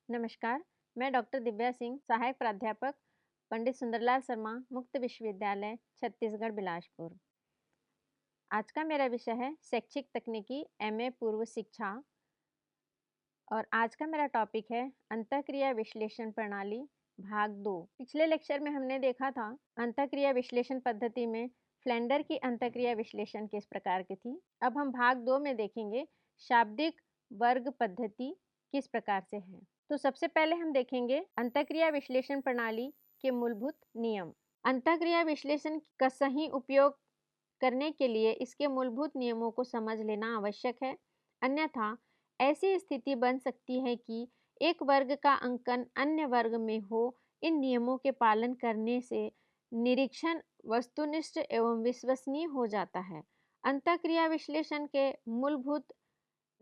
नमस्कार, मैं डॉक्टर दिव्या सिंह, सहायक प्राध्यापक, पंडित सुंदरलाल शर्मा, मुक्त विश्वविद्यालय, छत्तीसगढ़, बिलासपुर। आज का मेरा विषय है शैक्षिक तकनीकी एमए पूर्व शिक्षा और आज का मेरा टॉपिक है अंतःक्रिया विश्लेषण प्रणाली भाग 2। पिछले लेक्चर में हमने देखा था अंतःक्रिया विश्लेषण पद्धति में फ्लेंडर की अंतःक्रिया विश्लेषण किस प्रकार की थी। अब हम भाग 2 में देखेंगे शाब्दिक वर्ग पद्धति किस प्रकार से है। तो सबसे पहले हम देखेंगे अंतःक्रिया विश्लेषण प्रणाली के मूलभूत नियम। अंतःक्रिया विश्लेषण का सही उपयोग करने के लिए इसके मूलभूत नियमों को समझ लेना आवश्यक है, अन्यथा ऐसी स्थिति बन सकती है कि एक वर्ग का अंकन अन्य वर्ग में हो। इन नियमों के पालन करने से निरीक्षण वस्तुनिष्ठ एवं विश्वसनीय हो जाता है। अंतःक्रिया विश्लेषण के मूलभूत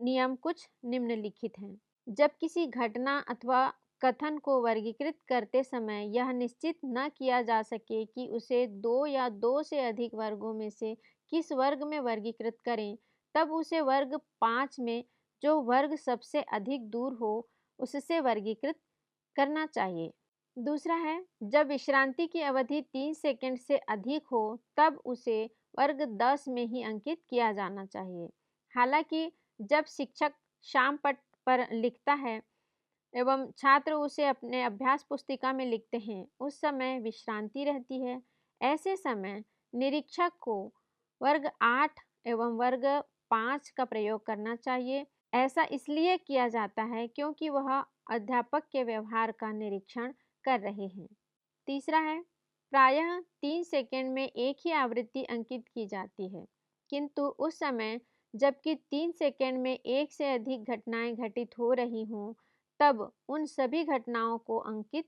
नियम कुछ निम्नलिखित हैं। जब किसी घटना अथवा कथन को वर्गीकृत करते समय यह निश्चित न किया जा सके कि उसे दो या दो से अधिक वर्गों में से किस वर्ग में वर्गीकृत करें, तब उसे वर्ग 5 में जो वर्ग सबसे अधिक दूर हो उससे वर्गीकृत करना चाहिए। दूसरा है, जब विश्रांति की अवधि 3 सेकंड से अधिक हो तब उसे वर्ग 10 में ही अंकित किया जाना चाहिए। हालांकि जब शिक्षक शाम पट पर लिखता है एवं छात्र उसे अपने अभ्यास पुस्तिका में लिखते हैं, उस समय विश्रांति रहती है। ऐसे समय निरीक्षक को वर्ग 8 एवं वर्ग 5 का प्रयोग करना चाहिए। ऐसा इसलिए किया जाता है क्योंकि वह अध्यापक के व्यवहार का निरीक्षण कर रहे हैं। तीसरा है, प्रायः 3 सेकंड में एक ही आवृत्ति अंकित की जाती है, किंतु उस समय जबकि 3 सेकंड में एक से अधिक घटनाएं घटित हो रही हों, तब उन सभी घटनाओं को अंकित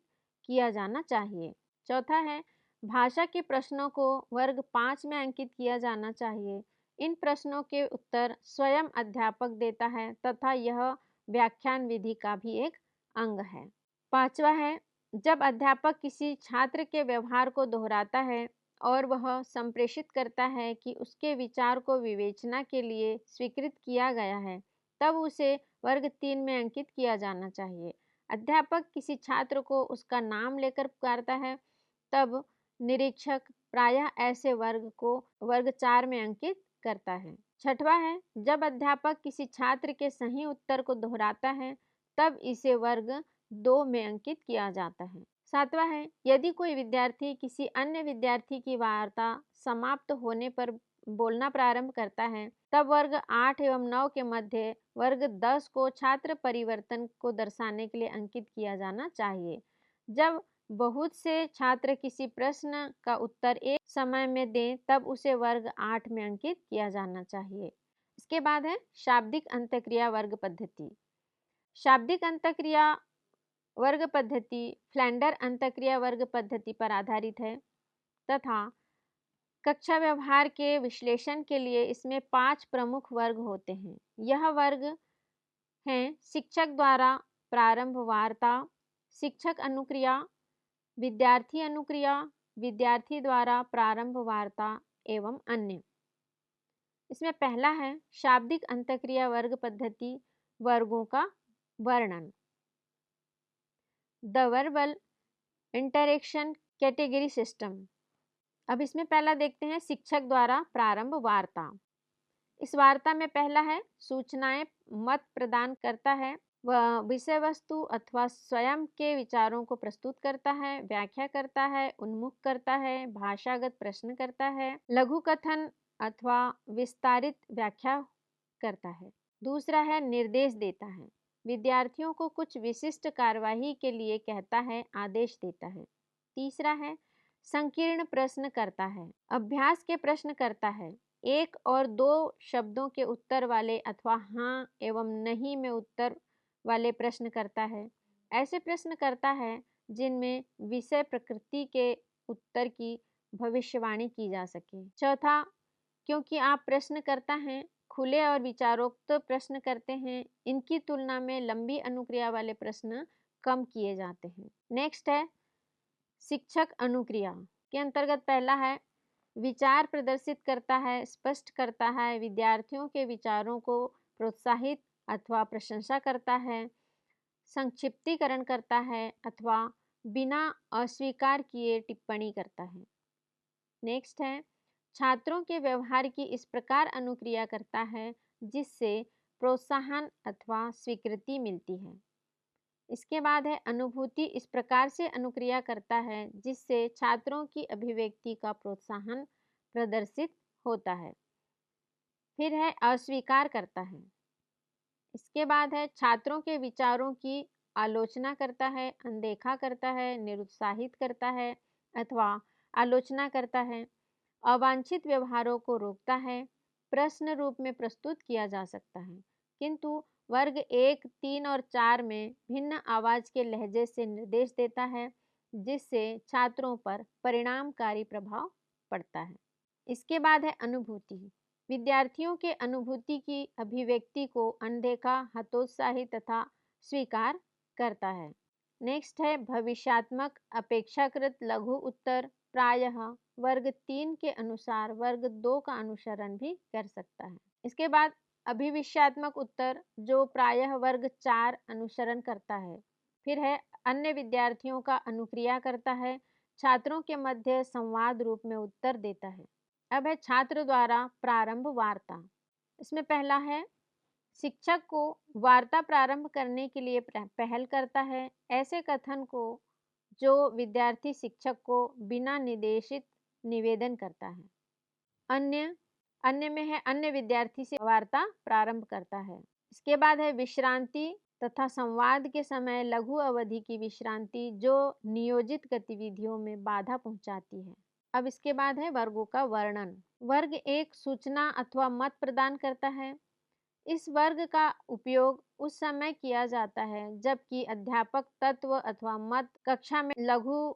किया जाना चाहिए। चौथा है, भाषा के प्रश्नों को वर्ग 5 में अंकित किया जाना चाहिए। इन प्रश्नों के उत्तर स्वयं अध्यापक देता है तथा यह व्याख्यान विधि का भी एक अंग है। पांचवा है, जब अध्यापक किसी छात्र के व्यवहार को दोहराता है और वह संप्रेषित करता है कि उसके विचार को विवेचना के लिए स्वीकृत किया गया है, तब उसे वर्ग 3 में अंकित किया जाना चाहिए। अध्यापक किसी छात्र को उसका नाम लेकर पुकारता है, तब निरीक्षक प्रायः ऐसे वर्ग को वर्ग 4 में अंकित करता है। छठवा है, जब अध्यापक किसी छात्र के सही उत्तर को दोहराता है, तब इसे वर्ग 2 में अंकित किया जाता है। सातवां है, यदि कोई विद्यार्थी किसी अन्य विद्यार्थी की वार्ता समाप्त होने पर बोलना प्रारंभ करता है, तब वर्ग 8 एवं 9 के मध्य वर्ग 10 को छात्र परिवर्तन को दर्शाने के लिए अंकित किया जाना चाहिए। जब बहुत से छात्र किसी प्रश्न का उत्तर एक समय में दें, तब उसे वर्ग 8 में अंकित किया जाना चाहिए। इसके बाद है शाब्दिक अंतःक्रिया वर्ग पद्धति। शाब्दिक अंतःक्रिया वर्ग पद्धति फ्लेंडर अंतःक्रिया वर्ग पद्धति पर आधारित है तथा कक्षा व्यवहार के विश्लेषण के लिए इसमें 5 प्रमुख वर्ग होते हैं। यह वर्ग हैं शिक्षक द्वारा प्रारंभ वार्ता, शिक्षक अनुक्रिया, विद्यार्थी अनुक्रिया, विद्यार्थी द्वारा प्रारंभ वार्ता एवं अन्य। इसमें पहला है शाब्दिक अंतःक्रिया वर्ग पद्धति वर्गों का वर्णन। The verbal interaction category system. अब इसमें पहला देखते हैं शिक्षक द्वारा प्रारंभ वार्ता। इस वार्ता में पहला है सूचनाएं मत प्रदान करता है, वह विषय वस्तु अथवा स्वयं के विचारों को प्रस्तुत करता है, व्याख्या करता है, उन्मुख करता है, भाषागत प्रश्न करता है, लघु कथन अथवा विस्तारित व्याख्या करता है। दूसरा है निर्देश देता है, विद्यार्थियों को कुछ विशिष्ट कार्यवाही के लिए कहता है, आदेश देता है। तीसरा है संकीर्ण प्रश्न करता है, अभ्यास के प्रश्न करता है, एक और दो शब्दों के उत्तर वाले अथवा हाँ एवं नहीं में उत्तर वाले प्रश्न करता है। ऐसे प्रश्न करता है जिनमें विषय प्रकृति के उत्तर की भविष्यवाणी की जा सके। चौथा, क्योंकि आप प्रश्न करता हैं, खुले और विचारोक्त प्रश्न करते हैं, इनकी तुलना में लंबी अनुक्रिया वाले प्रश्न कम किए जाते हैं। नेक्स्ट है शिक्षक अनुक्रिया के अंतर्गत पहला है विचार प्रदर्शित करता है, स्पष्ट करता है, विद्यार्थियों के विचारों को प्रोत्साहित अथवा प्रशंसा करता है, संक्षिप्तीकरण करता है अथवा बिना अस्वीकार किए टिप्पणी करता है। नेक्स्ट है, छात्रों के व्यवहार की इस प्रकार अनुक्रिया करता है जिससे प्रोत्साहन अथवा स्वीकृति मिलती है। इसके बाद है, अनुभूति इस प्रकार से अनुक्रिया करता है जिससे छात्रों की अभिव्यक्ति का प्रोत्साहन प्रदर्शित होता है। फिर है, अस्वीकार करता है। इसके बाद है, छात्रों के विचारों की आलोचना करता है, अनदेखा करता है, निरुत्साहित करता है अथवा आलोचना करता है। अवांछित व्यवहारों को रोकता है। प्रश्न रूप में प्रस्तुत किया जा सकता है, किंतु वर्ग 1, 3 और 4 में भिन्न आवाज के लहजे से निर्देश देता है जिससे छात्रों पर परिणामकारी प्रभाव पड़ता है। इसके बाद है अनुभूति। विद्यार्थियों के अनुभूति की अभिव्यक्ति को अनदेखा, हतोत्साही तथा स्वीकार करता है। नेक्स्ट है, भविष्यात्मक अपेक्षाकृत लघु उत्तर प्रायः वर्ग 3 के अनुसार वर्ग 2 का अनुसरण भी कर सकता है। इसके बाद अभिविष्यात्मक उत्तर जो प्रायः वर्ग 4 अनुसरण करता है। फिर है, अन्य विद्यार्थियों का अनुक्रिया करता है, छात्रों के मध्य संवाद रूप में उत्तर देता है। अब है छात्र द्वारा प्रारंभ वार्ता। इसमें पहला है, शिक्षक को वार्ता प्रारंभ करने के लिए पहल करता है। ऐसे कथन को जो विद्यार्थी शिक्षक को बिना निर्देशित निवेदन करता है। अन्य में है, अन्य विद्यार्थी से वार्ता प्रारंभ करता है। इसके बाद है विश्रांति तथा संवाद के समय लघु अवधि की विश्रांति जो नियोजित गतिविधियों में बाधा पहुंचाती है। अब इसके बाद है वर्गों का वर्णन। वर्ग 1 सूचना अथवा मत प्रदान करता है। इस वर्ग का उपयोग उस समय किया जाता है जबकि अध्यापक तत्व अथवा मत कक्षा में लघु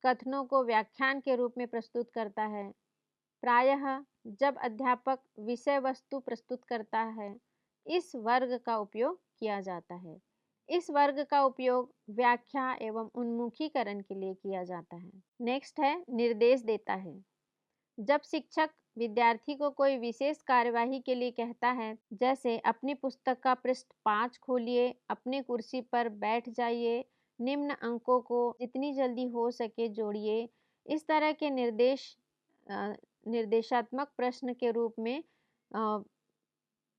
कथनों को व्याख्यान के रूप में प्रस्तुत करता है। प्रायः जब अध्यापक विषय वस्तु प्रस्तुत करता है, इस वर्ग का उपयोग किया जाता है। इस वर्ग का उपयोग व्याख्या एवं उन्मुखीकरण के लिए किया जाता है। नेक्स्ट है, निर्देश देता है। जब शिक्षक विद्यार्थी को कोई विशेष कार्यवाही के लिए कहता है, जैसे अपनी पुस्तक का पृष्ठ 5 खोलिए, अपनी कुर्सी पर बैठ जाइए, निम्न अंकों को जितनी जल्दी हो सके जोड़िए, इस तरह के निर्देशात्मक प्रश्न के रूप में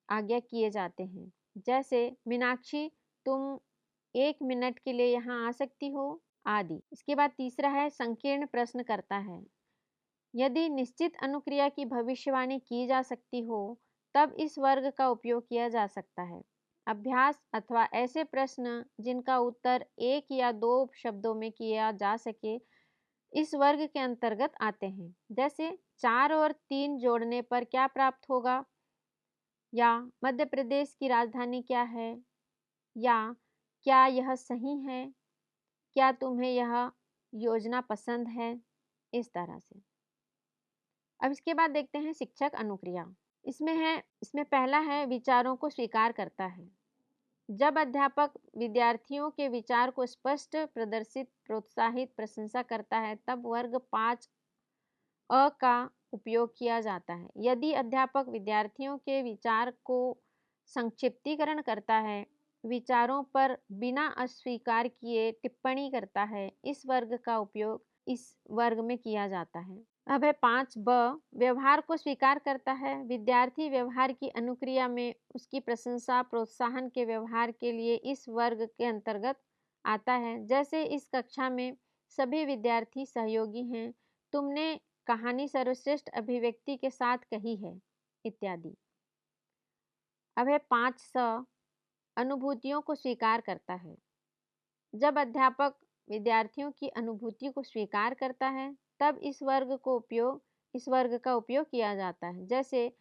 आज्ञा किए जाते हैं। जैसे, मीनाक्षी तुम 1 मिनट के लिए यहाँ आ सकती हो, आदि। इसके बाद तीसरा है, संकीर्ण प्रश्न करता है। यदि निश्चित अनुक्रिया की भविष्यवाणी की जा सकती हो तब इस वर्ग का उपयोग किया जा सकता है। अभ्यास अथवा ऐसे प्रश्न जिनका उत्तर 1 या 2 शब्दों में किया जा सके इस वर्ग के अंतर्गत आते हैं। जैसे, 4 और 3 जोड़ने पर क्या प्राप्त होगा, या मध्य प्रदेश की राजधानी क्या है, या क्या यह सही है, क्या तुम्हें यह योजना पसंद है, इस तरह से। अब इसके बाद देखते हैं शिक्षक अनुक्रिया। इसमें पहला है, विचारों को स्वीकार करता है। जब अध्यापक विद्यार्थियों के विचार को स्पष्ट प्रदर्शित, प्रोत्साहित, प्रशंसा करता है तब वर्ग 5 अ का उपयोग किया जाता है। यदि अध्यापक विद्यार्थियों के विचार को संक्षिप्तीकरण करता है, विचारों पर बिना अस्वीकार किए टिप्पणी करता है, इस वर्ग का उपयोग इस वर्ग में किया जाता है। अब है 5 ब, व्यवहार को स्वीकार करता है। विद्यार्थी व्यवहार की अनुक्रिया में उसकी प्रशंसा, प्रोत्साहन के व्यवहार के लिए इस वर्ग के अंतर्गत आता है। जैसे, इस कक्षा में सभी विद्यार्थी सहयोगी हैं, तुमने कहानी सर्वश्रेष्ठ अभिव्यक्ति के साथ कही है, इत्यादि। अब है 5 स, अनुभूतियों को स्वीकार करता है। जब अध्यापक विद्यार्थियों की अनुभूति को स्वीकार करता है तब इस वर्ग का उपयोग किया जाता है। जैसे,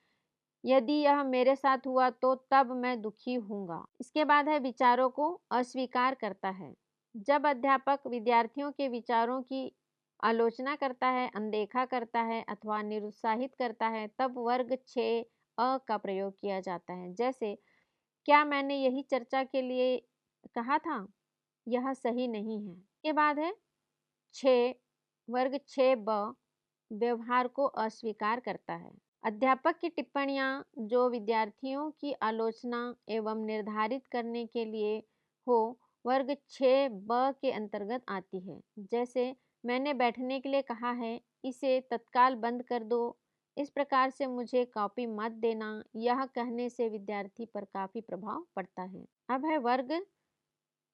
यदि यह मेरे साथ हुआ तो तब मैं दुखी हूँगा। इसके बाद है, विचारों को अस्वीकार करता है। जब अध्यापक विद्यार्थियों के विचारों की आलोचना करता है, अनदेखा करता है अथवा निरुत्साहित करता है तब वर्ग 6 अ का प्रयोग किया जाता है। जैसे, क्या मैंने यही चर्चा के लिए कहा था, यह सही नहीं है। इसके बाद है वर्ग 6 ब, व्यवहार को अस्वीकार करता है। अध्यापक की टिप्पणियां जो विद्यार्थियों की आलोचना एवं निर्धारित करने के लिए हो वर्ग 6 ब के अंतर्गत आती है। जैसे मैंने बैठने के लिए कहा है, इसे तत्काल बंद कर दो, इस प्रकार से मुझे कॉपी मत देना, यह कहने से विद्यार्थी पर काफी प्रभाव पड़ता है। अब है वर्ग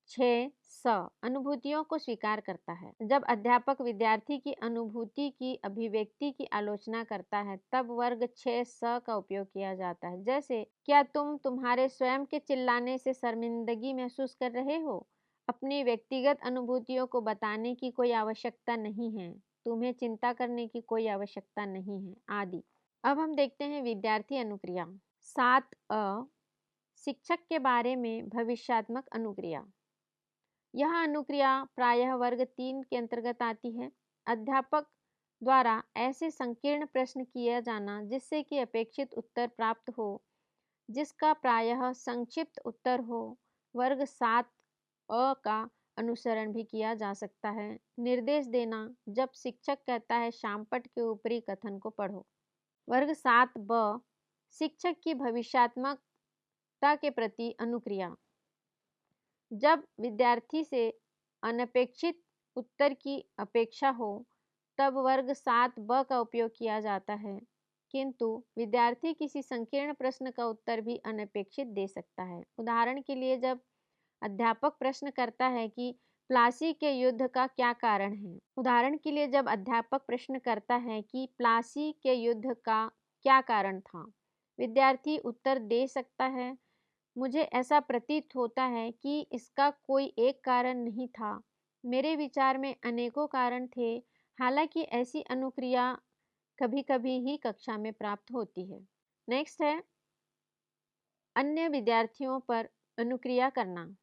6 स अनुभूतियों को स्वीकार करता है। जब अध्यापक विद्यार्थी की अनुभूति की अभिव्यक्ति की आलोचना करता है, तब वर्ग 6 स का उपयोग किया जाता है। जैसे, क्या तुम तुम्हारे स्वयं के चिल्लाने से शर्मिंदगी महसूस कर रहे हो? अपनी व्यक्तिगत अनुभूतियों को बताने की कोई आवश्यकता नहीं है, तुम्हें चिंता करने की कोई आवश्यकता नहीं है, आदि। अब हम देखते हैं विद्यार्थी अनुक्रिया। 7 शिक्षक के बारे में भविष्यात्मक अनुक्रिया। यह अनुक्रिया प्रायः वर्ग 3 के अंतर्गत आती है। अध्यापक द्वारा ऐसे संकीर्ण प्रश्न किया जाना जिससे कि अपेक्षित उत्तर प्राप्त हो, जिसका प्रायः संक्षिप्त उत्तर हो। वर्ग 7 का अनुसरण भी किया जा सकता है। निर्देश देना, जब शिक्षक कहता है शामपट के ऊपरी कथन को पढ़ो। वर्ग 7 ब शिक्षक की भविष्यात्मकता के प्रति अनुक्रिया। जब विद्यार्थी से अनपेक्षित उत्तर की अपेक्षा हो, तब वर्ग 7 ब का उपयोग किया जाता है, किंतु विद्यार्थी किसी संकीर्ण प्रश्न का उत्तर भी अनपेक्षित दे सकता है। उदाहरण के लिए, जब अध्यापक प्रश्न करता है कि प्लासी के युद्ध का क्या कारण है। उदाहरण के लिए, जब अध्यापक प्रश्न करता है कि प्लासी के युद्ध का क्या कारण था, विद्यार्थी उत्तर दे सकता है, मुझे ऐसा प्रतीत होता है कि इसका कोई एक कारण नहीं था, मेरे विचार में अनेकों कारण थे। हालांकि ऐसी अनुक्रिया कभी-कभी ही कक्षा में प्राप्त होती है। नेक्स्ट है अन्य विद्यार्थियों पर अनुक्रिया करना।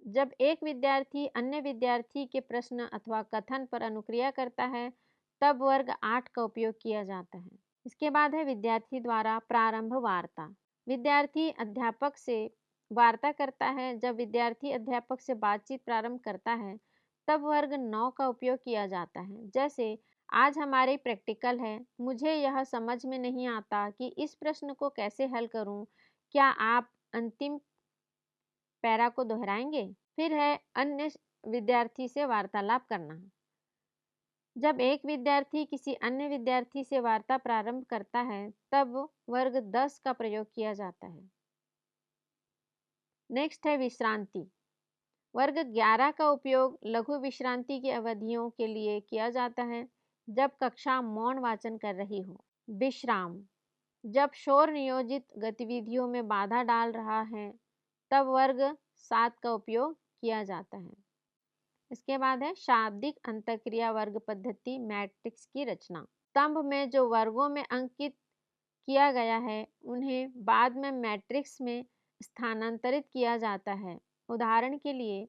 जब एक विद्यार्थी अन्य विद्यार्थी के प्रश्न अथवा कथन पर अनुक्रिया करता है, तब वर्ग 8 का उपयोग किया जाता है। इसके बाद है विद्यार्थी द्वारा प्रारंभ वार्ता। विद्यार्थी अध्यापक से वार्ता करता है। जब विद्यार्थी अध्यापक से बातचीत प्रारंभ करता है, तब वर्ग 9 का उपयोग किया जाता है। जैसे, आज हमारी प्रैक्टिकल है, मुझे यह समझ में नहीं आता कि इस प्रश्न को कैसे हल करूं, क्या आप अंतिम पैरा को दोहराएंगे? फिर है अन्य विद्यार्थी से वार्तालाप करना। जब एक विद्यार्थी किसी अन्य विद्यार्थी से वार्ता प्रारंभ करता है, तब वर्ग 10 का प्रयोग किया जाता है। नेक्स्ट है विश्रांति। वर्ग 11 का उपयोग लघु विश्रांति की अवधियों के लिए किया जाता है, जब कक्षा मौन वाचन कर रही हो। विश्राम, जब शोर नियोजित गतिविधियों में बाधा डाल रहा है, तब वर्ग 7 का उपयोग किया जाता है। इसके बाद है शाब्दिक अंतःक्रिया वर्ग पद्धति मैट्रिक्स की रचना। स्तंभ में जो वर्गों में अंकित किया गया है, उन्हें बाद में मैट्रिक्स में स्थानांतरित किया जाता है। उदाहरण के लिए,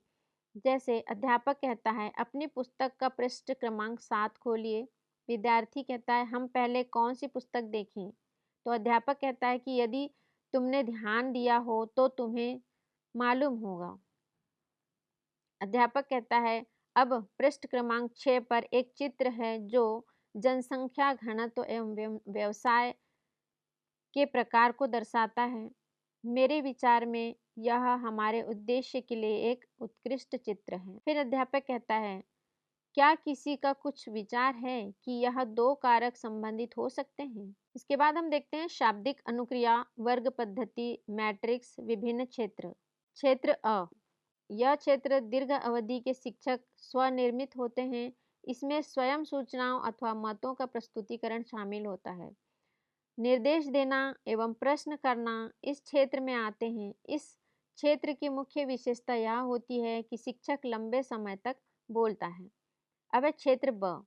जैसे अध्यापक कहता है अपनी पुस्तक का पृष्ठ क्रमांक 7 खोलिए। विद्यार्थी कहता है हम पहले कौन सी पुस्तक देखें? तो अध्यापक कहता है कि यदि तुमने ध्यान दिया हो तो तुम्हें मालूम होगा। अध्यापक कहता है अब पृष्ठ क्रमांक 6 पर एक चित्र है जो जनसंख्या घनत्व एवं व्यवसाय के प्रकार को दर्शाता है। मेरे विचार में यह हमारे उद्देश्य के लिए एक उत्कृष्ट चित्र है। फिर अध्यापक कहता है क्या किसी का कुछ विचार है कि यह दो कारक संबंधित हो सकते हैं? इसके बाद हम देखते हैं शाब्दिक अनुक्रिया वर्ग पद्धति मैट्रिक्स विभिन्न क्षेत्र। क्षेत्र अ, यह क्षेत्र दीर्घ अवधि के शिक्षक स्वनिर्मित होते हैं। इसमें स्वयं सूचनाओं अथवा मतों का प्रस्तुतिकरण शामिल होता है। निर्देश देना एवं प्रश्न करना इस क्षेत्र में आते हैं। इस क्षेत्र की मुख्य विशेषता यह होती है कि शिक्षक लंबे समय तक बोलता है। अब है क्षेत्र ब।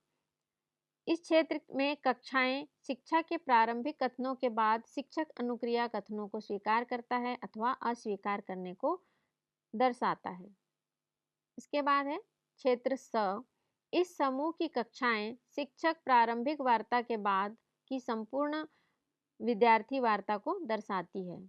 इस क्षेत्र में कक्षाएं शिक्षा के प्रारंभिक कथनों के बाद शिक्षक अनुक्रिया कथनों को स्वीकार करता है अथवा अस्वीकार करने को दर्शाता है। इसके बाद है क्षेत्र स। इस समूह की कक्षाएं शिक्षक प्रारंभिक वार्ता के बाद की संपूर्ण विद्यार्थी वार्ता को दर्शाती है।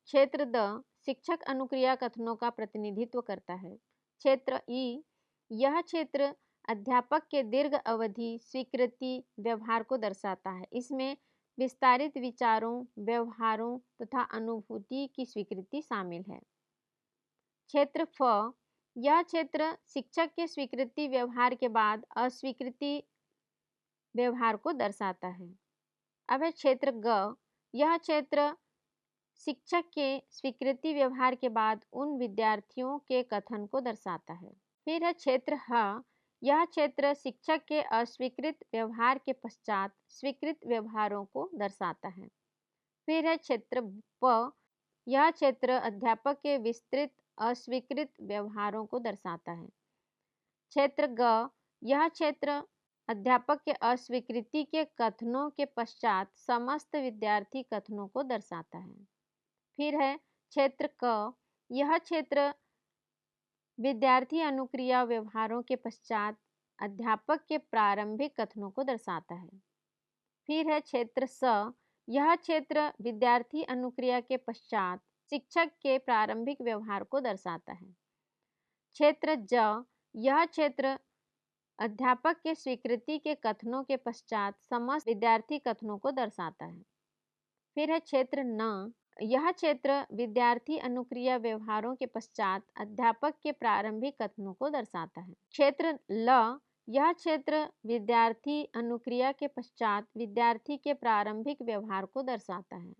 क्षेत्र द शिक्षक अनुक्रिया कथनों का प्रतिनिधित्व करता है। क्षेत्र ई, यह क्षेत्र अध्यापक के दीर्घ अवधि स्वीकृति व्यवहार को दर्शाता है। इसमें विस्तारित विचारों, व्यवहारों तथा अनुभूति की स्वीकृति शामिल है। क्षेत्र फ, यह क्षेत्र शिक्षक के स्वीकृति व्यवहार के बाद अस्वीकृति व्यवहार को दर्शाता है। अब है क्षेत्र ग, यह क्षेत्र शिक्षक के स्वीकृति व्यवहार के बाद उन विद्यार्थियों के कथन को दर्शाता है। फिर है क्षेत्र ह, यह क्षेत्र शिक्षक के अस्वीकृत व्यवहार के पश्चात स्वीकृत व्यवहारों को दर्शाता है। फिर है क्षेत्र प, यह क्षेत्र अध्यापक के विस्तृत अस्वीकृत व्यवहारों को दर्शाता है। क्षेत्र ग, यह क्षेत्र अध्यापक के अस्वीकृति के कथनों के पश्चात समस्त विद्यार्थी कथनों को दर्शाता है। फिर है क्षेत्र क, यह क्षेत्र विद्यार्थी अनुक्रिया व्यवहारों के पश्चात अध्यापक के प्रारंभिक कथनों को दर्शाता है। फिर है क्षेत्र स, यह क्षेत्र विद्यार्थी अनुक्रिया के पश्चात शिक्षक के प्रारंभिक व्यवहार को दर्शाता है। क्षेत्र ज, यह क्षेत्र अध्यापक के स्वीकृति के कथनों के पश्चात समस्त विद्यार्थी कथनों को दर्शाता है। फिर है क्षेत्र न, यह क्षेत्र विद्यार्थी अनुक्रिया व्यवहारों के पश्चात अध्यापक के प्रारंभिक कथनों को दर्शाता है। क्षेत्र ल, यह क्षेत्र विद्यार्थी अनुक्रिया के पश्चात विद्यार्थी के प्रारंभिक व्यवहार को दर्शाता है।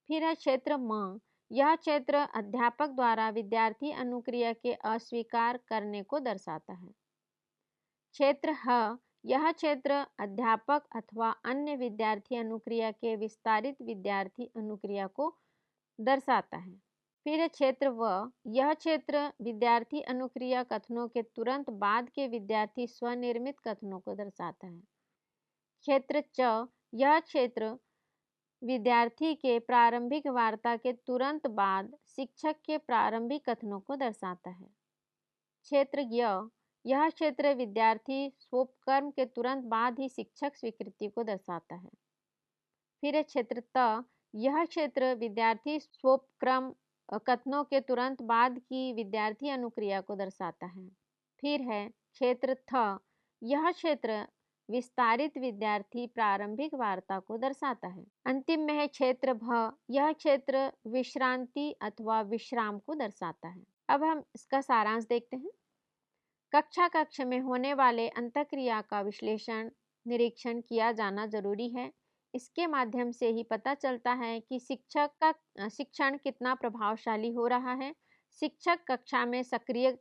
फिर है क्षेत्र म, यह क्षेत्र अध्यापक द्वारा विद्यार्थी अनुक्रिया के अस्वीकार करने को दर्शाता है। क्षेत्र ह, यह क्षेत्र अध्यापक अथवा अन्य विद्यार्थी अनुक्रिया के विस्तारित विद्यार्थी अनुक्रिया को दर्शाता है। फिर है क्षेत्र व, यह क्षेत्र विद्यार्थी अनुक्रिया कथनों के तुरंत बाद के विद्यार्थी स्वनिर्मित कथनों को दर्शाता है। क्षेत्र च, यह क्षेत्र विद्यार्थी के प्रारंभिक वार्ता के तुरंत बाद शिक्षक के प्रारंभिक कथनों को दर्शाता है। क्षेत्र य, यह क्षेत्र विद्यार्थी स्वोपक्रम के तुरंत बाद ही शिक्षक स्वीकृति को दर्शाता है। फिर है क्षेत्र त, यह क्षेत्र विद्यार्थी स्वोपक्रम कथनों के तुरंत बाद की विद्यार्थी अनुक्रिया को दर्शाता है। फिर है क्षेत्र थ, यह क्षेत्र विस्तारित विद्यार्थी प्रारंभिक वार्ता को दर्शाता है। अंतिम में है क्षेत्र भ, यह क्षेत्र विश्रांति अथवा विश्राम को दर्शाता है। अब हम इसका सारांश देखते हैं। कक्ष में होने वाले अंतःक्रिया का विश्लेषण निरीक्षण किया जाना जरूरी है। इसके माध्यम से ही पता चलता है कि शिक्षक का शिक्षण कितना प्रभावशाली हो रहा है। शिक्षक कक्षा में सक्रिय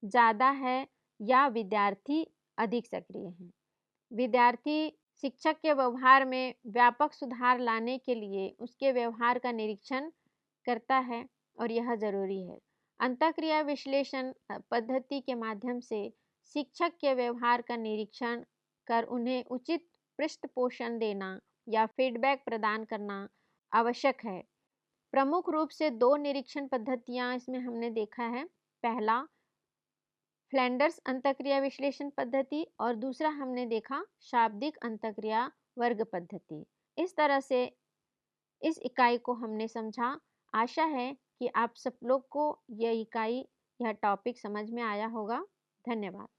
ज़्यादा है या विद्यार्थी अधिक सक्रिय हैं। विद्यार्थी शिक्षक के व्यवहार में व्यापक सुधार लाने के लिए उसके व्यवहार का निरीक्षण करता है और यह जरूरी है। अंतःक्रिया विश्लेषण पद्धति के माध्यम से शिक्षक के व्यवहार का निरीक्षण कर उन्हें उचित पृष्ठपोषण देना या फीडबैक प्रदान करना आवश्यक है। प्रमुख रूप से दो निरीक्षण पद्धतियां इसमें हमने देखा है। पहला फ्लैंडर्स अंतःक्रिया विश्लेषण पद्धति और दूसरा हमने देखा शाब्दिक अंतःक्रिया वर्ग पद्धति। इस तरह से इस इकाई को हमने समझा। आशा है कि आप सब लोग को यह इकाई, यह टॉपिक समझ में आया होगा। धन्यवाद।